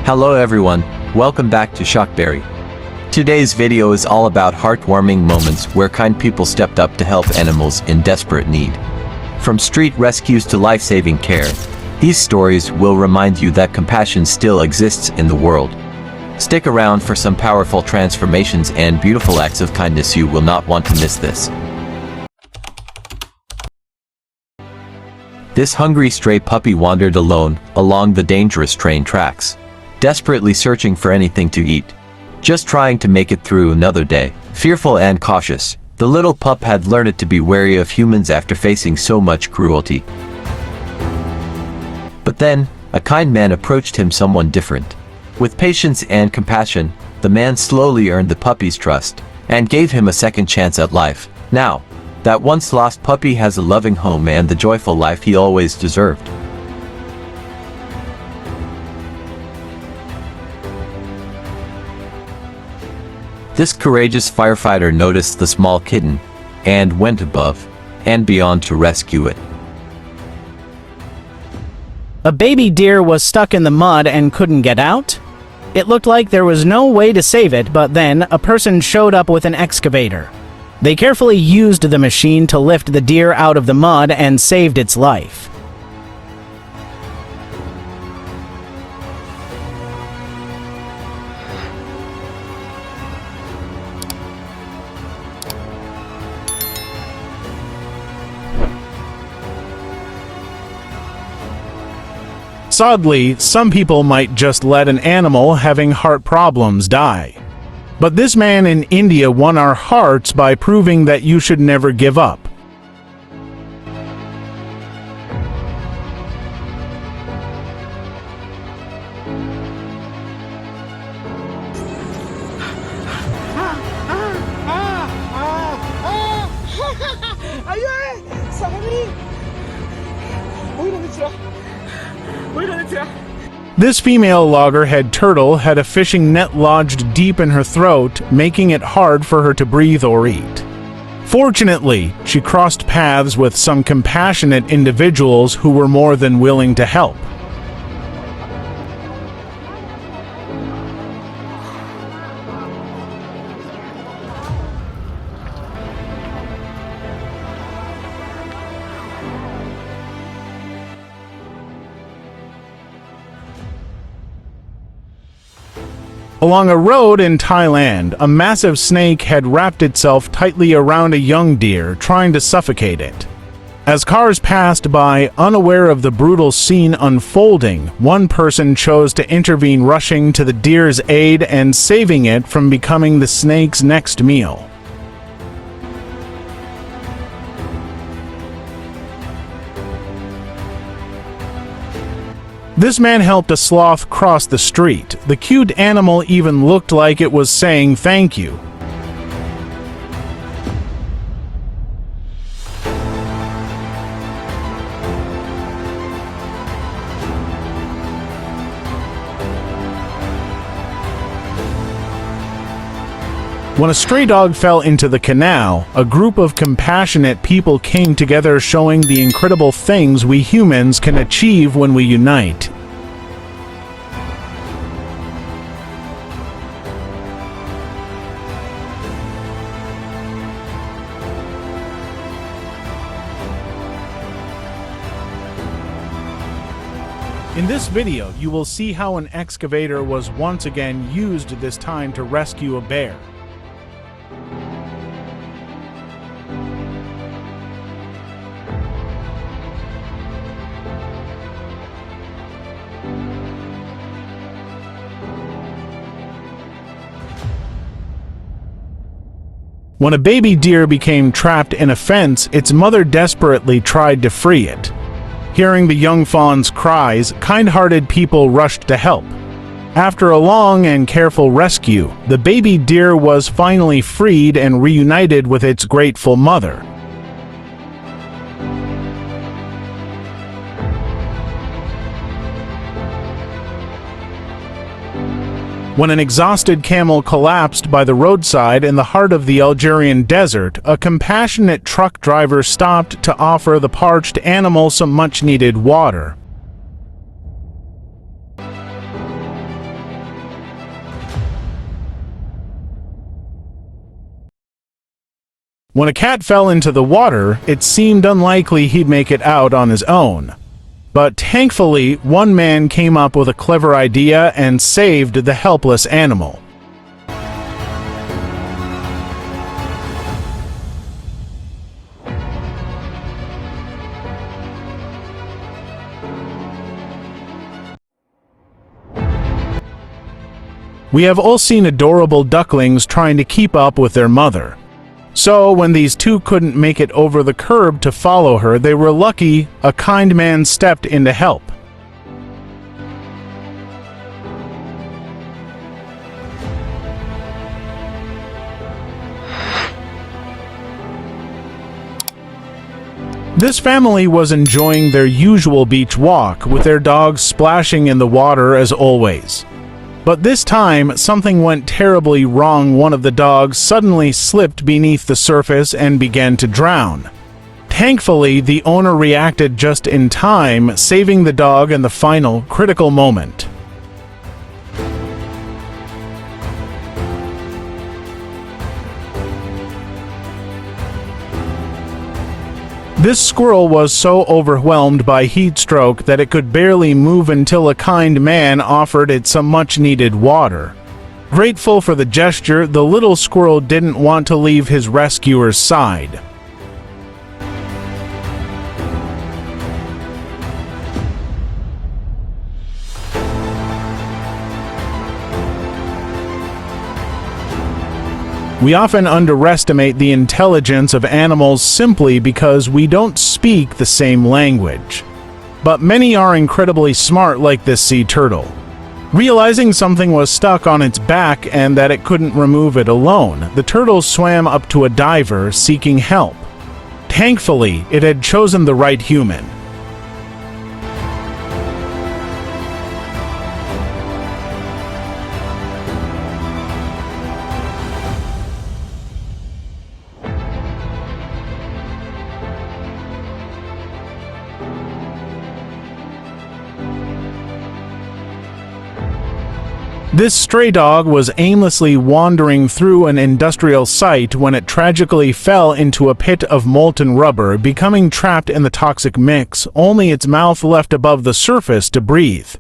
Hello everyone, welcome back to Shockberry. Today's video is all about heartwarming moments where kind people stepped up to help animals in desperate need. From street rescues to life-saving care, these stories will remind you that compassion still exists in the world. Stick around for some powerful transformations and beautiful acts of kindness. You will not want to miss this. This hungry stray puppy wandered alone along the dangerous train tracks, desperately searching for anything to eat. Just trying to make it through another day. Fearful and cautious, the little pup had learned to be wary of humans after facing so much cruelty. But then, a kind man approached him, someone different. With patience and compassion, the man slowly earned the puppy's trust and gave him a second chance at life. Now, that once lost puppy has a loving home and the joyful life he always deserved. This courageous firefighter noticed the small kitten and went above and beyond to rescue it. A baby deer was stuck in the mud and couldn't get out. It looked like there was no way to save it, but then a person showed up with an excavator. They carefully used the machine to lift the deer out of the mud and saved its life. Sadly, some people might just let an animal having heart problems die. But this man in India won our hearts by proving that you should never give up. This female loggerhead turtle had a fishing net lodged deep in her throat, making it hard for her to breathe or eat. Fortunately, she crossed paths with some compassionate individuals who were more than willing to help. Along a road in Thailand, a massive snake had wrapped itself tightly around a young deer, trying to suffocate it. As cars passed by, unaware of the brutal scene unfolding, one person chose to intervene, rushing to the deer's aid and saving it from becoming the snake's next meal. This man helped a sloth cross the street. The cute animal even looked like it was saying thank you. When a stray dog fell into the canal, a group of compassionate people came together, showing the incredible things we humans can achieve when we unite. In this video, you will see how an excavator was once again used, this time to rescue a bear. When a baby deer became trapped in a fence, its mother desperately tried to free it. Hearing the young fawn's cries, kind-hearted people rushed to help. After a long and careful rescue, the baby deer was finally freed and reunited with its grateful mother. When an exhausted camel collapsed by the roadside in the heart of the Algerian desert, a compassionate truck driver stopped to offer the parched animal some much-needed water. When a cat fell into the water, it seemed unlikely he'd make it out on his own. But thankfully, one man came up with a clever idea and saved the helpless animal. We have all seen adorable ducklings trying to keep up with their mother. So, when these two couldn't make it over the curb to follow her, they were lucky a kind man stepped in to help. This family was enjoying their usual beach walk, with their dogs splashing in the water as always. But this time, something went terribly wrong. One of the dogs suddenly slipped beneath the surface and began to drown. Thankfully, the owner reacted just in time, saving the dog in the final, critical moment. This squirrel was so overwhelmed by heat stroke that it could barely move until a kind man offered it some much-needed water. Grateful for the gesture, the little squirrel didn't want to leave his rescuer's side. We often underestimate the intelligence of animals simply because we don't speak the same language. But many are incredibly smart, like this sea turtle. Realizing something was stuck on its back and that it couldn't remove it alone, the turtle swam up to a diver seeking help. Thankfully, it had chosen the right human. This stray dog was aimlessly wandering through an industrial site when it tragically fell into a pit of molten rubber, becoming trapped in the toxic mix, only its mouth left above the surface to breathe.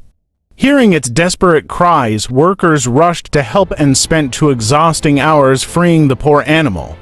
Hearing its desperate cries, workers rushed to help and spent 2 exhausting hours freeing the poor animal.